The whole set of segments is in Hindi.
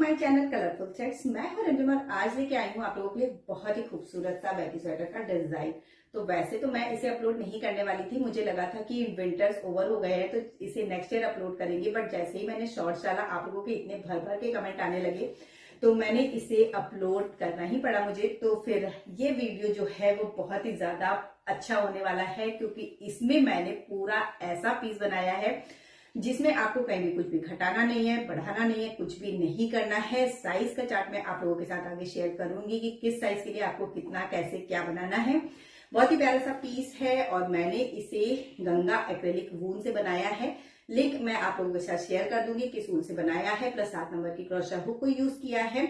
My channel colourful checks. मैं हूं रंजुम और आज लेके आई हूं आप लोगों के लिए बहुत ही खूबसूरत सा बैगी स्वेटर का डिजाइन। तो वैसे तो मैं इसे अपलोड नहीं करने वाली थी, मुझे लगा था कि विंटर्स ओवर हो गए हैं तो इसे नेक्स्ट ईयर अपलोड करेंगे। बट जैसे ही मैंने शॉर्ट्स डाला आप लोगों के इतने भर भर के कमेंट आने लगे तो मैंने इसे अपलोड करना ही पड़ा मुझे। तो फिर ये वीडियो जो है वो बहुत ही ज्यादा अच्छा होने वाला है क्योंकि इसमें मैंने पूरा ऐसा पीस बनाया है जिसमें आपको कहीं भी कुछ भी घटाना नहीं है, बढ़ाना नहीं है, कुछ भी नहीं करना है। साइज का चार्ट मैं आप लोगों के साथ आगे शेयर करूंगी कि किस साइज के लिए आपको कितना कैसे क्या बनाना है। बहुत ही प्यारा सा पीस है और मैंने इसे गंगा एक्रेलिक वूल से बनाया है। लिंक मैं आप लोगों के साथ शेयर कर दूंगी किस वूल से बनाया है। प्लस 7 नंबर की क्रोशा हुक को यूज किया है।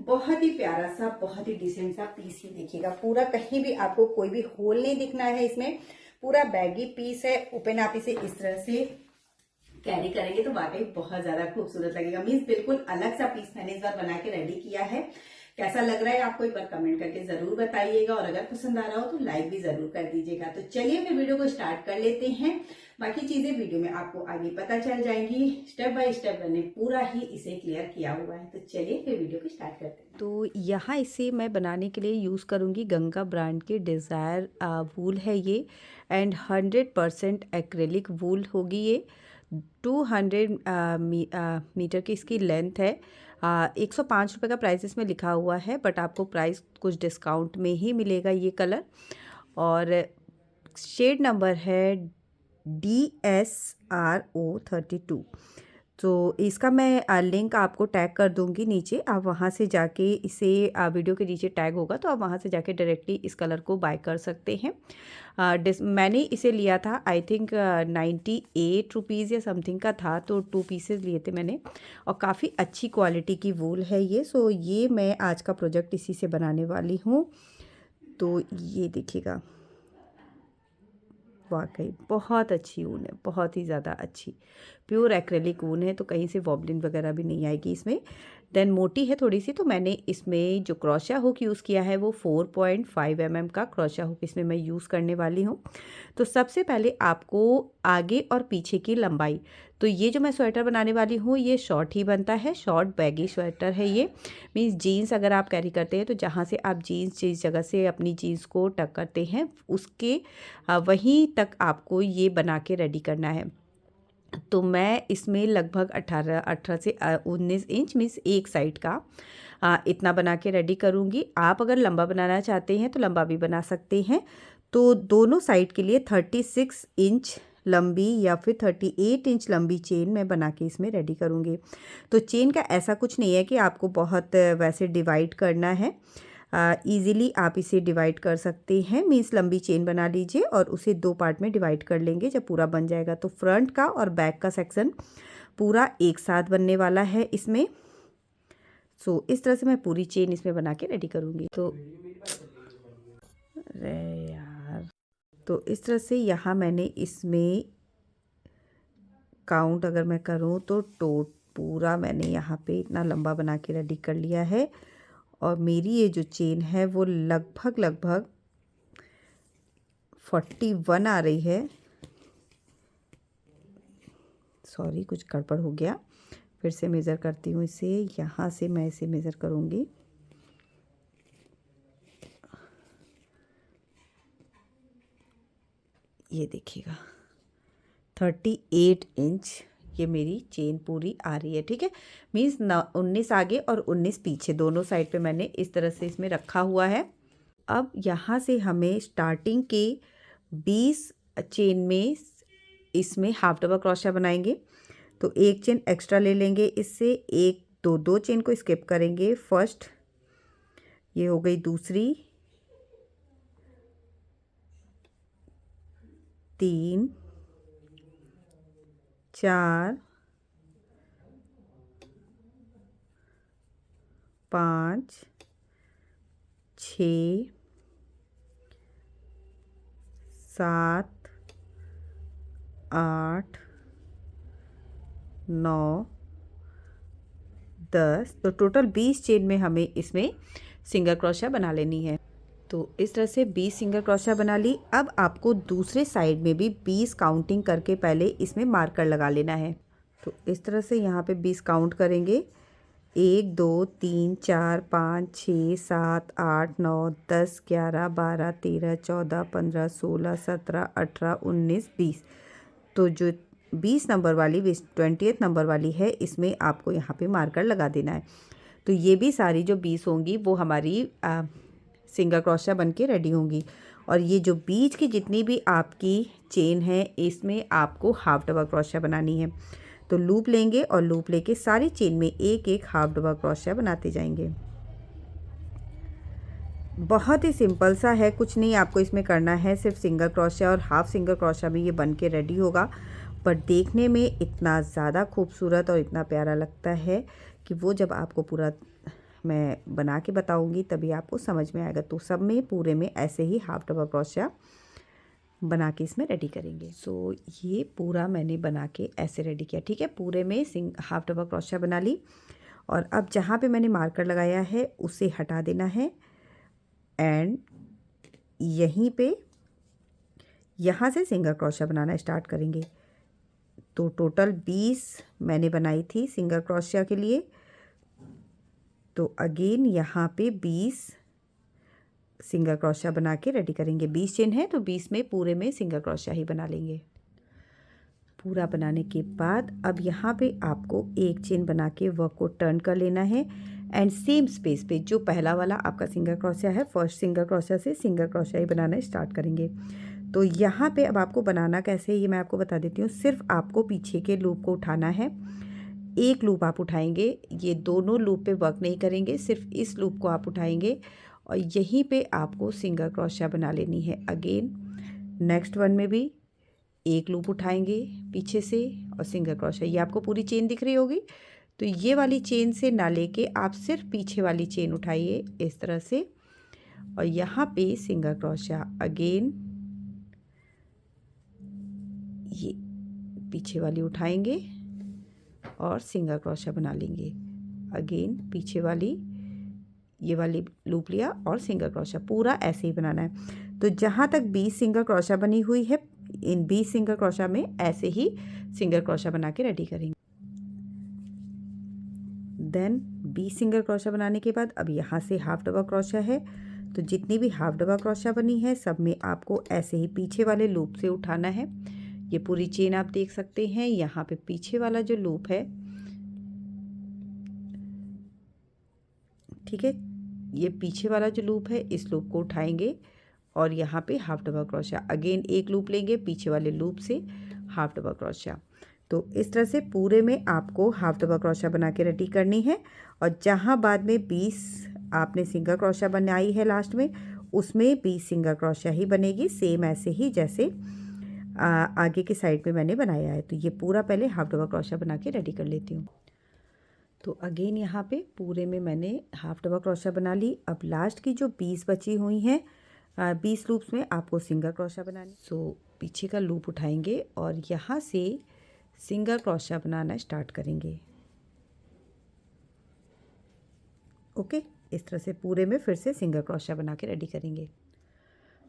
बहुत ही प्यारा सा, बहुत ही डिसेंट सा पीस ही देखिएगा। पूरा कहीं भी आपको कोई भी होल नहीं दिखना है इसमें। पूरा बैगी पीस है। ओपन आप इसे इस तरह से कैरी करेंगे तो वाकई बहुत ज्यादा खूबसूरत लगेगा। मीन्स बिल्कुल अलग सा पीस मैंने इस बार बना के रेडी किया है। कैसा लग रहा है आपको एक बार कमेंट करके जरूर बताइएगा और अगर पसंद आ रहा हो तो लाइक भी जरूर कर दीजिएगा। तो चलिए फिर वीडियो को स्टार्ट कर लेते हैं। बाकी चीजें वीडियो में आपको आगे पता चल जाएंगी। स्टेप बाय स्टेप मैंने पूरा ही इसे क्लियर किया हुआ है। तो चलिए फिर वीडियो को स्टार्ट करते हैं। तो यहाँ इसे मैं बनाने के लिए यूज़ करूँगी गंगा ब्रांड के डिज़ायर वूल है ये। एंड 100% एक्रेलिक वूल होगी ये। 200 मीटर की इसकी लेंथ है। 105 रुपये का प्राइस इसमें लिखा हुआ है, बट आपको प्राइस कुछ डिस्काउंट में ही मिलेगा ये कलर। और शेड नंबर है DSRO32। तो इसका मैं लिंक आपको टैग कर दूंगी नीचे। आप वहाँ से जाके इसे वीडियो के नीचे टैग होगा तो आप वहाँ से जाके डायरेक्टली इस कलर को बाय कर सकते हैं। मैंने इसे लिया था आई थिंक 98 रुपीज़ या समथिंग का था, तो 2 पीसेस लिए थे मैंने। और काफ़ी अच्छी क्वालिटी की वूल है ये। सो ये मैं आज का प्रोजेक्ट इसी से बनाने वाली हूँ। तो ये देखिएगा, वाकई बहुत अच्छी ऊन है, बहुत ही ज़्यादा अच्छी प्योर एक्रेलिक ऊन है। तो कहीं से वॉबलिन वगैरह भी नहीं आएगी इसमें। देन मोटी है थोड़ी सी, तो मैंने इसमें जो क्रोशा हुक यूज़ किया है वो 4.5 mm का क्रोशा हुक इसमें मैं यूज़ करने वाली हूँ। तो सबसे पहले आपको आगे और पीछे की लंबाई, तो ये जो मैं स्वेटर बनाने वाली हूँ ये शॉर्ट ही बनता है। शॉर्ट बैगी स्वेटर है ये। मीन्स जीन्स अगर आप कैरी करते हैं तो जहाँ से आप जीन्स जिस जगह से अपनी जीन्स को टक करते हैं उसके वहीं तक आपको ये बना के रेडी करना है। तो मैं इसमें लगभग 18 से 19 इंच मीन्स एक साइड का इतना बना के रेडी करूँगी। आप अगर लंबा बनाना चाहते हैं तो लंबा भी बना सकते हैं। तो दोनों साइड के लिए 36 इंच लंबी या फिर 38 इंच लंबी चेन मैं बना के इसमें रेडी करूँगी। तो चेन का ऐसा कुछ नहीं है कि आपको बहुत वैसे डिवाइड करना है। ईज़िली आप इसे डिवाइड कर सकते हैं। मीन्स लंबी चेन बना लीजिए और उसे 2 पार्ट में डिवाइड कर लेंगे जब पूरा बन जाएगा। तो फ्रंट का और बैक का सेक्शन पूरा एक साथ बनने वाला है इसमें। सो इस तरह से मैं पूरी चेन इसमें बना के रेडी करूँगी। तो अरे यार, तो इस तरह से यहाँ मैंने इसमें काउंट अगर मैं करूँ तो पूरा मैंने यहाँ पे इतना लंबा बना के रेडी कर लिया है। और मेरी ये जो चेन है वो लगभग 41 आ रही है। सॉरी, कुछ गड़बड़ हो गया। फिर से मेज़र करती हूँ इसे। यहाँ से मैं इसे मेज़र करूँगी। ये देखिएगा 38 इंच ये मेरी चेन पूरी आ रही है। ठीक है, मीन्स 19 आगे और 19 पीछे दोनों साइड पे मैंने इस तरह से इसमें रखा हुआ है। अब यहाँ से हमें स्टार्टिंग के 20 चेन में इसमें हाफ डबल क्रोशा बनाएंगे। तो एक चेन एक्स्ट्रा ले लेंगे इससे। एक दो चेन को स्किप करेंगे। फर्स्ट ये हो गई, दूसरी, 3, 4, 5, 6, 7, 8, 9, 10। तो टोटल 20 चेन में हमें इसमें सिंगल क्रोशा बना लेनी है। तो इस तरह से 20 सिंगल क्रोशा बना ली। अब आपको दूसरे साइड में भी 20 काउंटिंग करके पहले इसमें मार्कर लगा लेना है। तो इस तरह से यहाँ पे 20 काउंट करेंगे। 1 2 3 4 5 6 7 8 9 10 11 12 13 14 15 16 17 18 19 20। तो जो 20 नंबर वाली 20th नंबर वाली है, इसमें आपको यहाँ पे मार्कर लगा देना है। तो ये भी सारी जो 20 होंगी वो हमारी सिंगल क्रोशिया बन के रेडी होंगी। और ये जो बीच की जितनी भी आपकी चेन है, इसमें आपको हाफ डबल क्रोशिया बनानी है। तो लूप लेंगे और लूप लेके सारी चेन में एक एक हाफ डबल क्रोशिया बनाते जाएंगे। बहुत ही सिंपल सा है, कुछ नहीं आपको इसमें करना है, सिर्फ सिंगल क्रोशिया और हाफ सिंगल क्रोशिया में ये बन के रेडी होगा। पर देखने में इतना ज़्यादा खूबसूरत और इतना प्यारा लगता है कि वो जब आपको पूरा मैं बना के बताऊंगी तभी आपको समझ में आएगा। तो सब में पूरे में ऐसे ही हाफ डबल क्रोशिया बना के इसमें रेडी करेंगे। सो ये पूरा मैंने बना के ऐसे रेडी किया, ठीक है। पूरे में हाफ डबल क्रोशिया बना ली। और अब जहाँ पे मैंने मार्कर लगाया है उसे हटा देना है एंड यहीं पे यहाँ से सिंगल क्रोशिया बनाना स्टार्ट करेंगे। तो टोटल 20 मैंने बनाई थी सिंगल क्रोशिया के लिए। तो अगेन यहाँ पे 20 सिंगल क्रोशिया बना के रेडी करेंगे। 20 चेन है तो 20 में पूरे में सिंगल क्रोशिया ही बना लेंगे। पूरा बनाने के बाद अब यहाँ पे आपको एक चेन बना के वर्क को टर्न कर लेना है एंड सेम स्पेस पे जो पहला वाला आपका सिंगल क्रोशिया है, फर्स्ट सिंगल क्रोशिया से सिंगल क्रोशिया ही बनाना स्टार्ट करेंगे। तो यहाँ पे अब आपको बनाना कैसे है ये मैं आपको बता देती हूँ। सिर्फ आपको पीछे के लूप को उठाना है, एक लूप आप उठाएंगे, ये दोनों लूप पे वर्क नहीं करेंगे, सिर्फ इस लूप को आप उठाएंगे और यहीं पे आपको सिंगल क्रोशिया बना लेनी है। अगेन नेक्स्ट वन में भी एक लूप उठाएंगे पीछे से और सिंगल क्रोशिया। ये आपको पूरी चेन दिख रही होगी, तो ये वाली चेन से ना लेके आप सिर्फ पीछे वाली चेन उठाइए इस तरह से और यहाँ पे सिंगल क्रोशिया। अगेन ये पीछे वाली उठाएंगे और सिंगल क्रोशिया बना लेंगे। अगेन पीछे वाली ये वाली लूप लिया और सिंगल क्रोशिया, पूरा ऐसे ही बनाना है। तो जहाँ तक 20 सिंगल क्रोशिया बनी हुई है, इन 20 सिंगल क्रोशिया में ऐसे ही सिंगल क्रोशिया बना के रेडी करेंगे। देन 20 सिंगल क्रोशिया बनाने के बाद अब यहाँ से हाफ डबल क्रोशिया है, तो जितनी भी हाफ डबल क्रोशिया बनी है सब में आपको ऐसे ही पीछे वाले लूप से उठाना है। ये पूरी चेन आप देख सकते हैं, यहाँ पे पीछे वाला जो लूप है, ठीक है, ये पीछे वाला जो लूप है इस लूप को उठाएंगे और यहाँ पे हाफ डबल क्रोशिया। अगेन एक लूप लेंगे पीछे वाले लूप से हाफ डबल क्रोशिया। तो इस तरह से पूरे में आपको हाफ डबल क्रोशिया बना के रेडी करनी है। और जहाँ बाद में 20 आपने सिंगल क्रोशिया बनाई है लास्ट में, उसमें 20 सिंगल क्रोशिया ही बनेगी, सेम ऐसे ही जैसे आगे की साइड में मैंने बनाया है। तो ये पूरा पहले हाफ डबल क्रोशिया बना के रेडी कर लेती हूँ। तो अगेन यहाँ पे पूरे में मैंने हाफ डबल क्रोशिया बना ली। अब लास्ट की जो 20 बची हुई हैं 20 लूप्स में आपको सिंगल क्रोशिया बनानी। सो पीछे का लूप उठाएंगे और यहाँ से सिंगल क्रोशिया बनाना स्टार्ट करेंगे। ओके, इस तरह से पूरे में फिर से सिंगल क्रोशिया बना के रेडी करेंगे।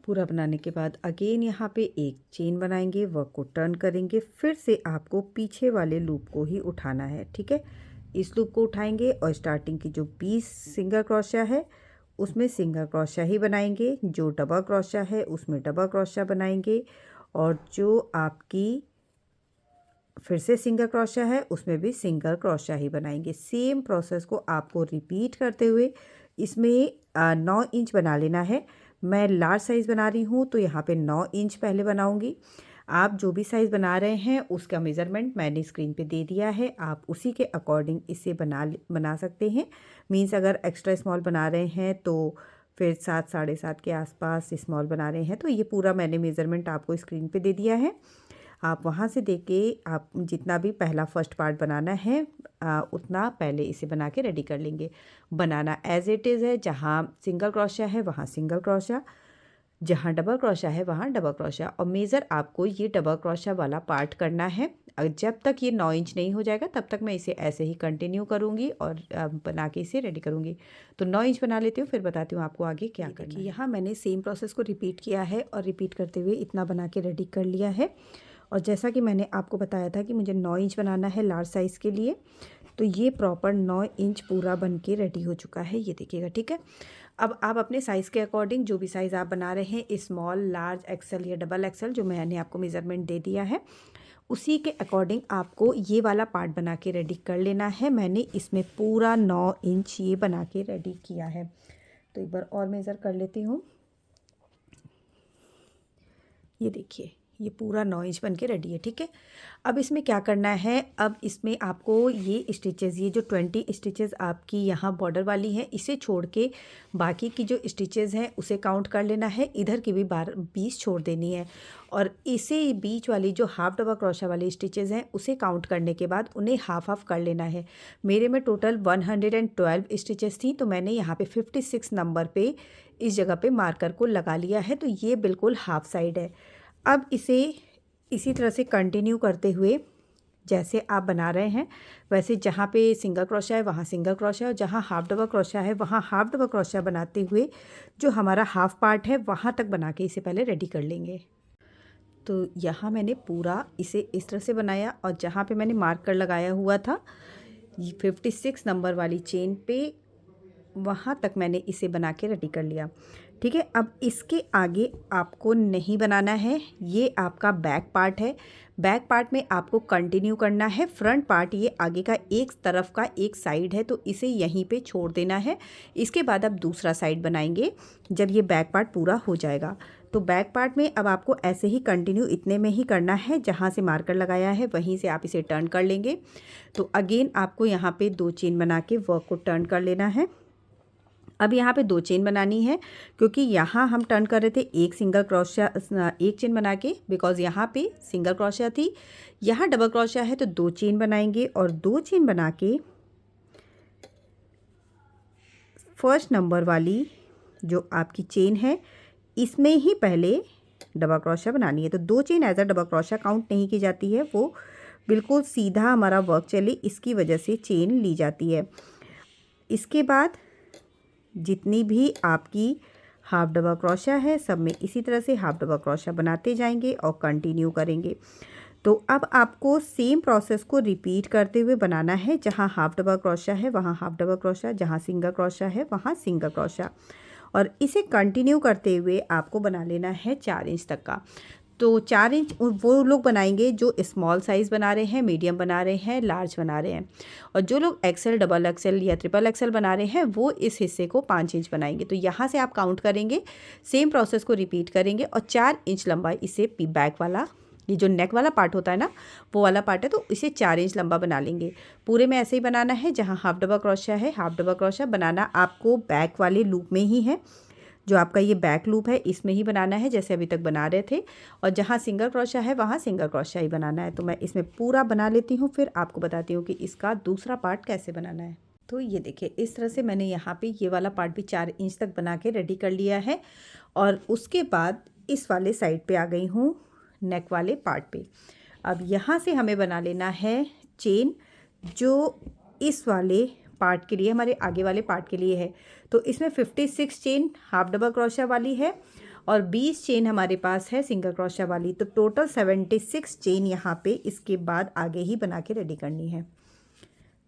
पूरा बनाने के बाद अगेन यहाँ पे एक चेन बनाएंगे, वर्क को टर्न करेंगे, फिर से आपको पीछे वाले लूप को ही उठाना है, ठीक है। इस लूप को उठाएंगे और स्टार्टिंग की जो 20 सिंगल क्रोशिया है उसमें सिंगल क्रोशिया ही बनाएंगे, जो डबल क्रोशिया है उसमें डबल क्रोशिया बनाएंगे और जो आपकी फिर से सिंगल क्रोशिया है उसमें भी सिंगल क्रोशिया ही बनाएंगे। सेम प्रोसेस को आपको रिपीट करते हुए इसमें 9 इंच बना लेना है। मैं लार्ज साइज़ बना रही हूँ तो यहाँ पे 9 इंच पहले बनाऊँगी। आप जो भी साइज़ बना रहे हैं उसका मेज़रमेंट मैंने स्क्रीन पे दे दिया है, आप उसी के अकॉर्डिंग इसे बना सकते हैं। मीन्स अगर एक्स्ट्रा स्मॉल बना रहे हैं तो फिर 7 साढ़े 7 के आसपास स्मॉल बना रहे हैं तो ये पूरा मैंने मेज़रमेंट आपको स्क्रीन पे दे दिया है। आप वहाँ से देख के आप जितना भी पहला फर्स्ट पार्ट बनाना है उतना पहले इसे बना के रेडी कर लेंगे। बनाना एज इट इज़ है, जहाँ सिंगल क्रोशिया है वहाँ सिंगल क्रोशिया, जहाँ डबल क्रोशिया है वहाँ डबल क्रोशिया। और मेज़र आपको ये डबल क्रोशिया वाला पार्ट करना है। जब तक ये 9 इंच नहीं हो जाएगा तब तक मैं इसे ऐसे ही कंटिन्यू करूँगी और बना के इसे रेडी करूँगी। तो 9 इंच बना लेती हूँ, फिर बताती हूँ आपको आगे क्या करना है। यहाँ मैंने सेम प्रोसेस को रिपीट किया है और रिपीट करते हुए इतना बना के रेडी कर लिया है। और जैसा कि मैंने आपको बताया था कि मुझे 9 इंच बनाना है लार्ज साइज़ के लिए, तो ये प्रॉपर 9 इंच पूरा बन के रेडी हो चुका है, ये देखिएगा, ठीक है। अब आप अपने साइज़ के अकॉर्डिंग जो भी साइज़ आप बना रहे हैं, स्मॉल, लार्ज, एक्सेल या डबल एक्सेल, जो मैंने आपको मेज़रमेंट दे दिया है, उसी के अकॉर्डिंग आपको ये वाला पार्ट बना के रेडी कर लेना है। मैंने इसमें पूरा 9 इंच ये बना के रेडी किया है। तो एक बार और मेज़र कर लेती हूँ। ये देखिए, ये पूरा 9 इंच बन के रेडी है, ठीक है। अब इसमें क्या करना है, अब इसमें आपको ये स्टिचेस, ये जो 20 स्टिचेस आपकी यहाँ बॉर्डर वाली हैं, इसे छोड़ के बाकी की जो स्टिचेस हैं उसे काउंट कर लेना है। इधर की भी 20 छोड़ देनी है, और इसे बीच वाली जो हाफ डबल क्रोशा वाली स्टिचेस हैं उसे काउंट करने के बाद उन्हें हाफ हाफ कर लेना है। मेरे में टोटल 112 स्टिचेस थी, तो मैंने यहाँ पे 56 नंबर पे इस जगह पे मार्कर को लगा लिया है। तो ये बिल्कुल हाफ साइड है। अब इसे इसी तरह से कंटिन्यू करते हुए जैसे आप बना रहे हैं वैसे जहाँ पे सिंगल क्रोशा है वहाँ सिंगल क्रोशा, और जहाँ हाफ डबल क्रोशा है वहाँ हाफ डबल क्रोशा बनाते हुए जो हमारा हाफ पार्ट है वहाँ तक बना के इसे पहले रेडी कर लेंगे। तो यहाँ मैंने पूरा इसे इस तरह से बनाया, और जहाँ पे मैंने मार्कर लगाया हुआ था 56 नंबर वाली चेन पे, वहाँ तक मैंने इसे बना के रेडी कर लिया, ठीक है। अब इसके आगे आपको नहीं बनाना है, ये आपका बैक पार्ट है। बैक पार्ट में आपको कंटिन्यू करना है। फ्रंट पार्ट ये आगे का एक तरफ का एक साइड है, तो इसे यहीं पे छोड़ देना है। इसके बाद आप दूसरा साइड बनाएंगे जब ये बैक पार्ट पूरा हो जाएगा। तो बैक पार्ट में अब आपको ऐसे ही कंटिन्यू इतने में ही करना है, जहाँ से मार्कर लगाया है वहीं से आप इसे टर्न कर लेंगे। तो अगेन आपको यहाँ पे 2 चेन बना के वर्क को टर्न कर लेना है। अब यहाँ पे 2 चेन बनानी है, क्योंकि यहाँ हम टर्न कर रहे थे एक सिंगल क्रोशिया, एक चेन बना के, बिकॉज़ यहाँ पे सिंगल क्रोशिया थी, यहाँ डबल क्रोशिया है, तो 2 चेन बनाएंगे। और 2 चेन बना के फर्स्ट नंबर वाली जो आपकी चेन है इसमें ही पहले डबल क्रोशिया बनानी है। तो 2 chain as a double crochet count नहीं की जाती है, वो बिल्कुल सीधा हमारा वर्क चले इसकी वजह से चेन ली जाती है। इसके बाद जितनी भी आपकी हाफ डबल क्रोशिया है सब में इसी तरह से हाफ डबल क्रोशिया बनाते जाएंगे और कंटिन्यू करेंगे। तो अब आपको सेम प्रोसेस को रिपीट करते हुए बनाना है। जहाँ हाफ डबल क्रोशिया है वहाँ हाफ डबल क्रोशिया, जहाँ सिंगल क्रोशिया है वहाँ सिंगल क्रोशिया, और इसे कंटिन्यू करते हुए आपको बना लेना है 4 इंच तक का। तो 4 इंच वो लोग बनाएंगे जो स्मॉल साइज़ बना रहे हैं, मीडियम बना रहे हैं, लार्ज बना रहे हैं, और जो लोग एक्सेल, डबल एक्सेल या ट्रिपल एक्सेल बना रहे हैं वो इस हिस्से को 5 इंच बनाएंगे। तो यहाँ से आप काउंट करेंगे, सेम प्रोसेस को रिपीट करेंगे, और 4 इंच लंबा इसे बैक वाला, ये जो नेक वाला पार्ट होता है ना वो वाला पार्ट है, तो इसे 4 इंच लंबा बना लेंगे। पूरे में ऐसे ही बनाना है। जहाँ हाफ डबल क्रोशिया है, हाफ डबल क्रोशिया बनाना आपको बैक वाले लूप में ही है, जो आपका ये बैक लूप है इसमें ही बनाना है जैसे अभी तक बना रहे थे, और जहाँ सिंगल क्रोशिया है वहाँ सिंगल क्रोशिया ही बनाना है। तो मैं इसमें पूरा बना लेती हूँ, फिर आपको बताती हूँ कि इसका दूसरा पार्ट कैसे बनाना है। तो ये देखिए, इस तरह से मैंने यहाँ पे ये वाला पार्ट भी 4 इंच तक बना के रेडी कर लिया है, और उसके बाद इस वाले साइड पे आ गई हूँ नेक वाले पार्ट पे। अब यहाँ से हमें बना लेना है चेन, जो इस वाले पार्ट के लिए, हमारे आगे वाले पार्ट के लिए है। तो इसमें 56 चेन हाफ डबल क्रोशिया वाली है, और 20 चेन हमारे पास है सिंगल क्रोशिया वाली। तो टोटल 76 चेन यहाँ पे इसके बाद आगे ही बना के रेडी करनी है,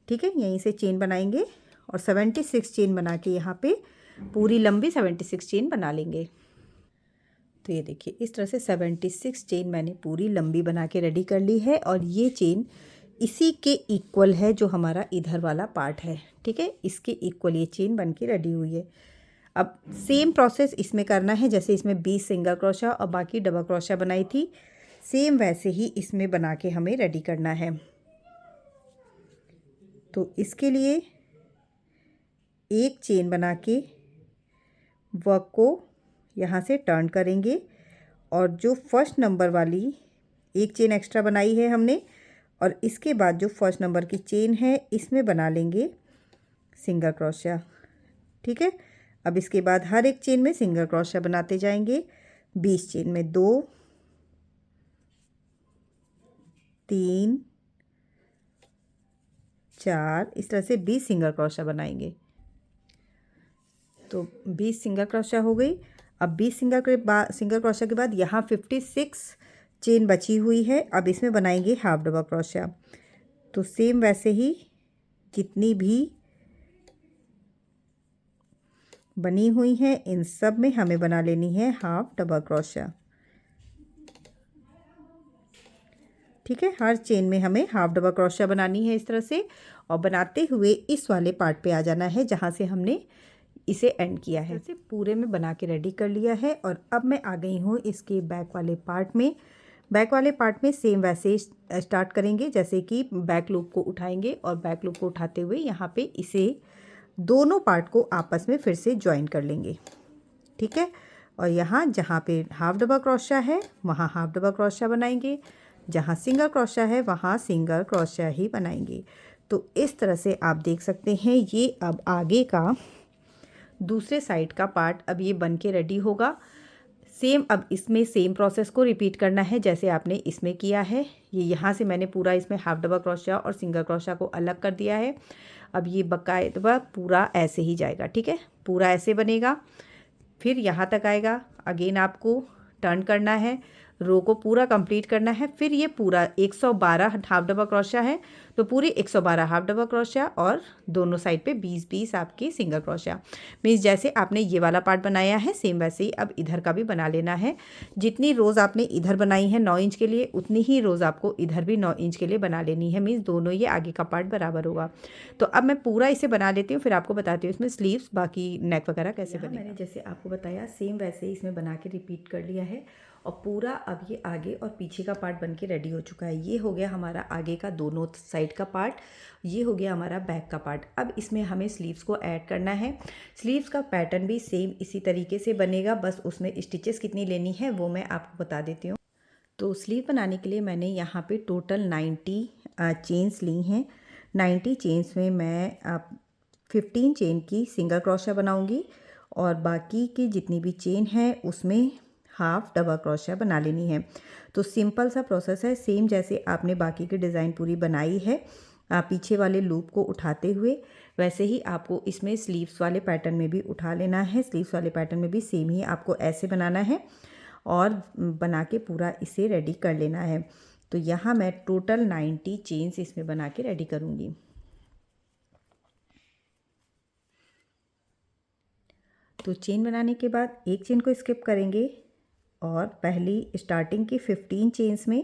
ठीक है। यहीं से चेन बनाएंगे और 76 चेन बना के यहाँ पे पूरी लंबी 76 चेन बना लेंगे। तो ये देखिए, इस तरह से 76 चेन मैंने पूरी लंबी बना के रेडी कर ली है, और ये चेन इसी के इक्वल है जो हमारा इधर वाला पार्ट है, ठीक है। इसके इक्वल ये चेन बन के रेडी हुई है। अब सेम प्रोसेस इसमें करना है, जैसे इसमें 20 सिंगल क्रोशिया और बाकी डबल क्रोशिया बनाई थी, सेम वैसे ही इसमें बना के हमें रेडी करना है। तो इसके लिए एक चेन बना के वर्क को यहाँ से टर्न करेंगे, और जो फर्स्ट नंबर वाली एक चेन एक्स्ट्रा बनाई है हमने, और इसके बाद जो फर्स्ट नंबर की चेन है इसमें बना लेंगे सिंगल क्रोशिया, ठीक है। अब इसके बाद हर एक चेन में सिंगल क्रोशिया बनाते जाएंगे। 20 चेन में 2, 3, 4, इस तरह से 20 सिंगल क्रोशिया बनाएंगे। तो 20 सिंगल क्रोशिया हो गई। अब 20 सिंगल क्रोशिया के बाद यहाँ 56 चेन बची हुई है। अब इसमें बनाएंगे हाफ डबल क्रोशिया। तो सेम वैसे ही जितनी भी बनी हुई है इन सब में हमें बना लेनी है हाफ डबल क्रोशिया। ठीक है, हर चेन में हमें हाफ डबल क्रोशिया बनानी है इस तरह से, और बनाते हुए इस वाले पार्ट पे आ जाना है जहाँ से हमने इसे एंड किया है। इसे पूरे में बना के रेडी कर लिया है। और अब मैं आ गई हूँ इसके बैक वाले पार्ट में। बैक वाले पार्ट में सेम वैसे ही स्टार्ट करेंगे जैसे कि बैक लूप को उठाएंगे, और बैक लूप को उठाते हुए यहाँ पे इसे दोनों पार्ट को आपस में फिर से ज्वाइन कर लेंगे। ठीक है, और यहाँ जहाँ पे हाफ डबल क्रोशिया है वहाँ हाफ डबल क्रोशिया बनाएंगे, जहाँ सिंगल क्रोशिया है वहाँ सिंगल क्रोशिया ही बनाएंगे। तो इस तरह से आप देख सकते हैं ये अब आगे का दूसरे साइड का पार्ट अब ये बन के रेडी होगा। सेम अब इसमें सेम प्रोसेस को रिपीट करना है जैसे आपने इसमें किया है। ये यहाँ से मैंने पूरा इसमें हाफ डबल क्रोशिया और सिंगल क्रोशिया को अलग कर दिया है। अब ये बाकायदा पूरा ऐसे ही जाएगा। ठीक है, पूरा ऐसे बनेगा, फिर यहाँ तक आएगा। अगेन आपको टर्न करना है, रो को पूरा कंप्लीट करना है। फिर ये पूरा 112 हाफ डबल क्रोशिया है तो पूरी 112 हाफ डबल क्रोशिया, और दोनों साइड पे 20-20 आपकी सिंगल क्रोशिया। मीन्स जैसे आपने ये वाला पार्ट बनाया है सेम वैसे ही अब इधर का भी बना लेना है। जितनी रोज़ आपने इधर बनाई है 9 इंच के लिए, उतनी ही रोज़ आपको इधर भी 9 इंच के लिए बना लेनी है। मीन्स दोनों ये आगे का पार्ट बराबर होगा। तो अब मैं पूरा इसे बना लेती हूँ, फिर आपको बताती हूँ इसमें स्लीव्स बाकी नेक वगैरह कैसे बनेगा। मैंने जैसे आपको बताया सेम वैसे ही इसमें बना के रिपीट कर लिया है, और पूरा अब ये आगे और पीछे का पार्ट बन के रेडी हो चुका है। ये हो गया हमारा आगे का दोनों साइड का पार्ट, ये हो गया हमारा बैक का पार्ट। अब इसमें हमें स्लीव्स को ऐड करना है। स्लीव्स का पैटर्न भी सेम इसी तरीके से बनेगा, बस उसमें स्टिचेस कितनी लेनी है वो मैं आपको बता देती हूँ। तो स्लीव बनाने के लिए मैंने यहाँ पे टोटल 90 चेन्स ली हैं। 90 चेन्स में मैं 15 चेन की सिंगल क्रोशिया बनाऊँगी, और बाकी की जितनी भी चेन है उसमें हाफ डबल क्रोशिया बना लेनी है। तो सिंपल सा प्रोसेस है, सेम जैसे आपने बाकी की डिज़ाइन पूरी बनाई है पीछे वाले लूप को उठाते हुए, वैसे ही आपको इसमें स्लीव्स वाले पैटर्न में भी उठा लेना है। स्लीव्स वाले पैटर्न में भी सेम ही आपको ऐसे बनाना है और बना के पूरा इसे रेडी कर लेना है। तो यहाँ मैं टोटल 90 चेन्स इसमें बना के रेडी करूँगी। तो चेन बनाने के बाद एक चेन को स्किप करेंगे, और पहली स्टार्टिंग की 15 चेन्स में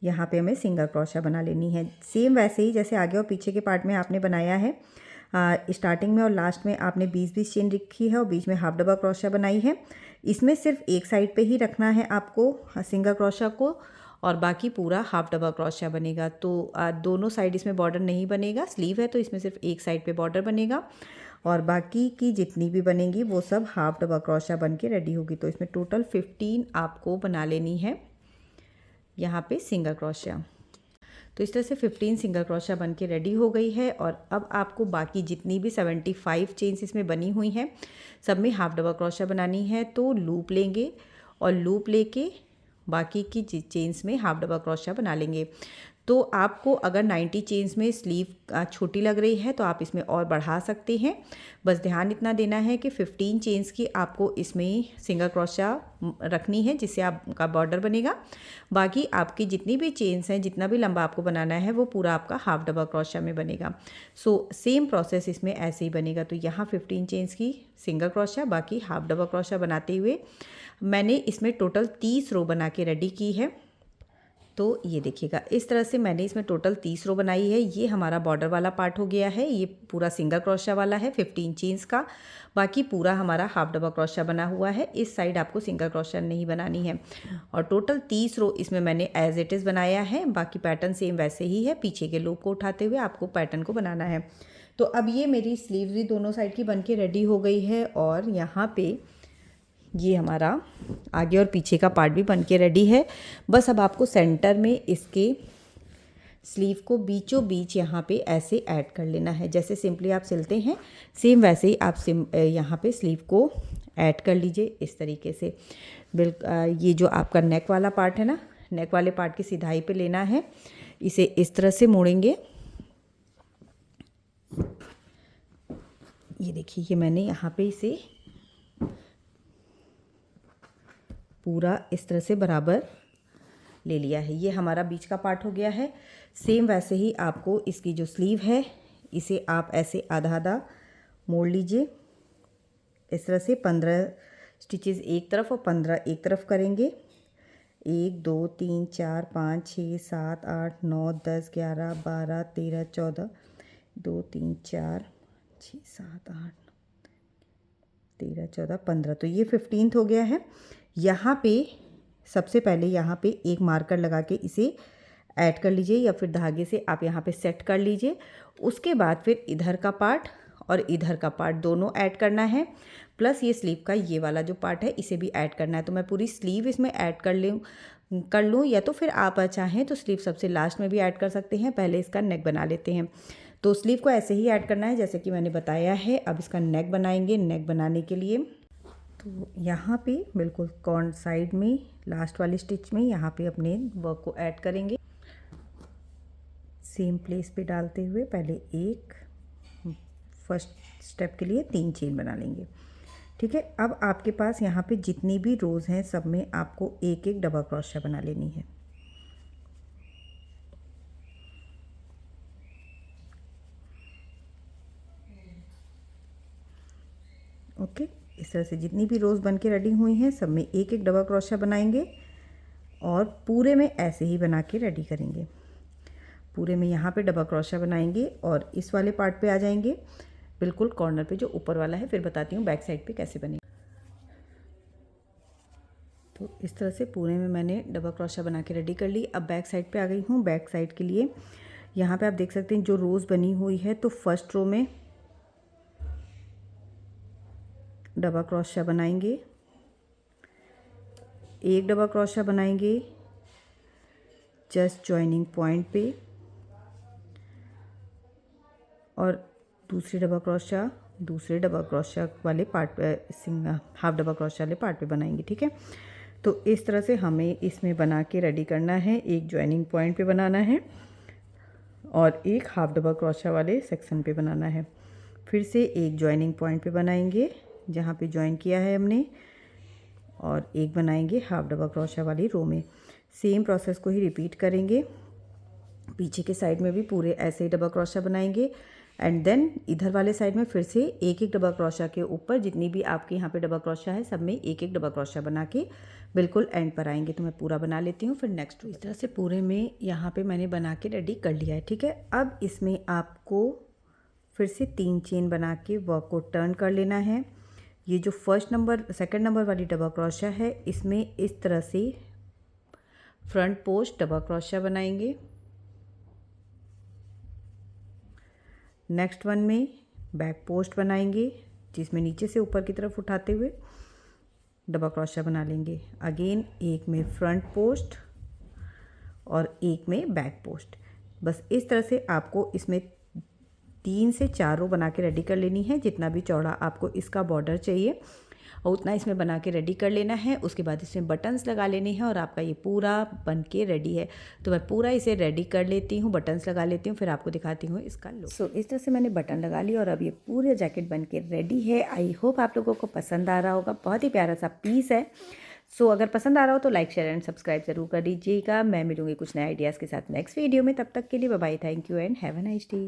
यहाँ पे हमें सिंगल क्रोशिया बना लेनी है। सेम वैसे ही जैसे आगे और पीछे के पार्ट में आपने बनाया है। स्टार्टिंग में और लास्ट में आपने 20-20 चेन रखी है और बीच में हाफ डबल क्रोशिया बनाई है। इसमें सिर्फ एक साइड पे ही रखना है आपको सिंगल क्रोशिया को, और बाकी पूरा हाफ डबल क्रोशिया बनेगा। तो दोनों साइड इसमें बॉर्डर नहीं बनेगा, स्लीव है तो इसमें सिर्फ एक साइड पे बॉर्डर बनेगा, और बाकी की जितनी भी बनेंगी वो सब हाफ डबल क्रोशिया बन के रेडी होगी। तो इसमें टोटल 15 आपको बना लेनी है यहाँ पे सिंगल क्रोशिया। तो इस तरह से 15 सिंगल क्रोशिया बन के रेडी हो गई है। और अब आपको बाकी जितनी भी 75 चेन्स इसमें बनी हुई हैं सब में हाफ डबल क्रोशिया बनानी है। तो लूप लेंगे और लूप लेके बाकी की चेन्स में हाफ डबल क्रोशिया बना लेंगे। तो आपको अगर 90 चेन्स में स्लीव छोटी लग रही है तो आप इसमें और बढ़ा सकते हैं। बस ध्यान इतना देना है कि 15 चेन्स की आपको इसमें सिंगल क्रोशिया रखनी है जिससे आपका बॉर्डर बनेगा। बाकी आपकी जितनी भी चेन्स हैं, जितना भी लंबा आपको बनाना है वो पूरा आपका हाफ डबल क्रोशिया में बनेगा। सो सेम प्रोसेस इसमें ऐसे ही बनेगा। तो यहाँ 15 चेन्स की सिंगल क्रोशिया, बाकी हाफ डबल क्रोशिया बनाते हुए मैंने इसमें टोटल 30 रो बना के रेडी की है। तो ये देखिएगा इस तरह से मैंने इसमें टोटल 30 रो बनाई है। ये हमारा बॉर्डर वाला पार्ट हो गया है, ये पूरा सिंगल क्रोशिया वाला है 15 चेन्स का। बाकी पूरा हमारा हाफ डबल क्रोशिया बना हुआ है। इस साइड आपको सिंगल क्रोशिया नहीं बनानी है। और टोटल 30 रो इसमें मैंने एज इट इज़ बनाया है। बाकी पैटर्न सेम वैसे ही है, पीछे के लूप को उठाते हुए आपको पैटर्न को बनाना है। तो अब ये मेरी स्लीव्स भी दोनों साइड की बन के रेडी हो गई है, और यहाँ पे ये हमारा आगे और पीछे का पार्ट भी बन के रेडी है। बस अब आपको सेंटर में इसके स्लीव को बीचों बीच यहाँ पे ऐसे ऐड कर लेना है। जैसे सिंपली आप सिलते हैं सेम वैसे ही आप यहाँ पे स्लीव को ऐड कर लीजिए इस तरीके से। ये जो आपका नेक वाला पार्ट है ना, नेक वाले पार्ट की सिधाई पे लेना है, इसे इस तरह से मोड़ेंगे। ये देखिए ये मैंने यहाँ पे इसे पूरा इस तरह से बराबर ले लिया है। ये हमारा बीच का पार्ट हो गया है। सेम वैसे ही आपको इसकी जो स्लीव है इसे आप ऐसे आधा आधा मोड़ लीजिए। इस तरह से 15 स्टिचेस एक तरफ और 15 एक तरफ करेंगे। 1 2 3 4 5 6 7 8 9 10 11 12 13 14 2 3 4 6 7 8 13 14 15, तो ये 15th हो गया है। यहाँ पे सबसे पहले यहाँ पे एक मार्कर लगा के इसे ऐड कर लीजिए या फिर धागे से आप यहाँ पे सेट कर लीजिए। उसके बाद फिर इधर का पार्ट और इधर का पार्ट दोनों ऐड करना है, प्लस ये स्लीव का ये वाला जो पार्ट है इसे भी ऐड करना है। तो मैं पूरी स्लीव इसमें ऐड कर लूँ या तो फिर आप चाहें तो स्लीव सबसे लास्ट में भी ऐड कर सकते हैं। पहले इसका नेक बना लेते हैं। तो स्लीव को ऐसे ही ऐड करना है जैसे कि मैंने बताया है। अब इसका नेक बनाएंगे। नेक बनाने के लिए तो यहाँ पे बिल्कुल कॉर्न साइड में लास्ट वाली स्टिच में यहाँ पे अपने वर्क को ऐड करेंगे। सेम प्लेस पे डालते हुए पहले एक फर्स्ट स्टेप के लिए 3 चेन बना लेंगे। ठीक है, अब आपके पास यहाँ पे जितनी भी रोज़ हैं सब में आपको एक एक डबल क्रोशिया बना लेनी है। ओके, इस तरह से जितनी भी रोज़ बन के रेडी हुई हैं सब में एक एक डबल क्रोशिया बनाएंगे और पूरे में ऐसे ही बना के रेडी करेंगे। पूरे में यहाँ पे डबल क्रोशिया बनाएंगे और इस वाले पार्ट पे आ जाएंगे बिल्कुल कॉर्नर पे जो ऊपर वाला है। फिर बताती हूँ बैक साइड पे कैसे बनेगा। तो इस तरह से पूरे में मैंने डबल क्रोशिया बना के रेडी कर ली। अब बैक साइड पे आ गई हूँ। बैक साइड के लिए यहाँ पे आप देख सकते हैं जो रोज़ बनी हुई है, तो फर्स्ट रो में डबल क्रोशिया बनाएंगे, एक डबल क्रोशिया बनाएंगे जस्ट जॉइनिंग पॉइंट पे और दूसरी डबल क्रोशिया दूसरे डबल क्रोशिया वाले पार्ट पे हाफ डबल क्रोशिया वाले पार्ट पे बनाएंगे। ठीक है, तो इस तरह से हमें इसमें बना के रेडी करना है। एक जॉइनिंग पॉइंट पे बनाना है और एक हाफ डबल क्रोशिया वाले सेक्शन पे बनाना है। फिर से एक जॉइनिंग पॉइंट पे बनाएंगे जहाँ पे जॉइन किया है हमने और एक बनाएंगे हाफ डबल क्रोशिया वाली रो में। सेम प्रोसेस को ही रिपीट करेंगे। पीछे के साइड में भी पूरे ऐसे ही डबल क्रोशिया बनाएंगे एंड देन इधर वाले साइड में फिर से एक एक डबल क्रोशिया के ऊपर जितनी भी आपके यहाँ पे डबल क्रोशिया है सब में एक एक डबल क्रोशिया बना के बिल्कुल एंड पर आएंगे। तो मैं पूरा बना लेती हूँ फिर नेक्स्ट। इस तरह से पूरे में यहाँ पे मैंने बना के रेडी कर लिया है। ठीक है, अब इसमें आपको फिर से 3 चेन बना के वर्क को टर्न कर लेना है। ये जो सेकंड नंबर वाली डबल क्रोशिया है इसमें इस तरह से फ्रंट पोस्ट डबल क्रोशिया बनाएंगे। नेक्स्ट वन में बैक पोस्ट बनाएंगे जिसमें नीचे से ऊपर की तरफ उठाते हुए डबल क्रोशिया बना लेंगे। अगेन एक में फ्रंट पोस्ट और एक में बैक पोस्ट। बस इस तरह से आपको इसमें 3 से 4 रो बना के रेडी कर लेनी है। जितना भी चौड़ा आपको इसका बॉर्डर चाहिए और उतना इसमें बना के रेडी कर लेना है। उसके बाद इसमें बटन्स लगा लेने हैं और आपका ये पूरा बन के रेडी है। तो मैं पूरा इसे रेडी कर लेती हूँ, बटन्स लगा लेती हूँ, फिर आपको दिखाती हूँ इसका लुक। सो इस तरह से मैंने बटन लगा लिया और अब ये पूरे जैकेट बन के रेडी है। आई होप आप लोगों को पसंद आ रहा होगा। बहुत ही प्यारा सा पीस है। सो अगर पसंद आ रहा हो तो लाइक शेयर एंड सब्सक्राइब जरूर कर दीजिएगा। मैं मिलूंगी कुछ नए आइडियाज़ के साथ नेक्स्ट वीडियो में। तब तक के लिए bye bye, thank you and have a nice day.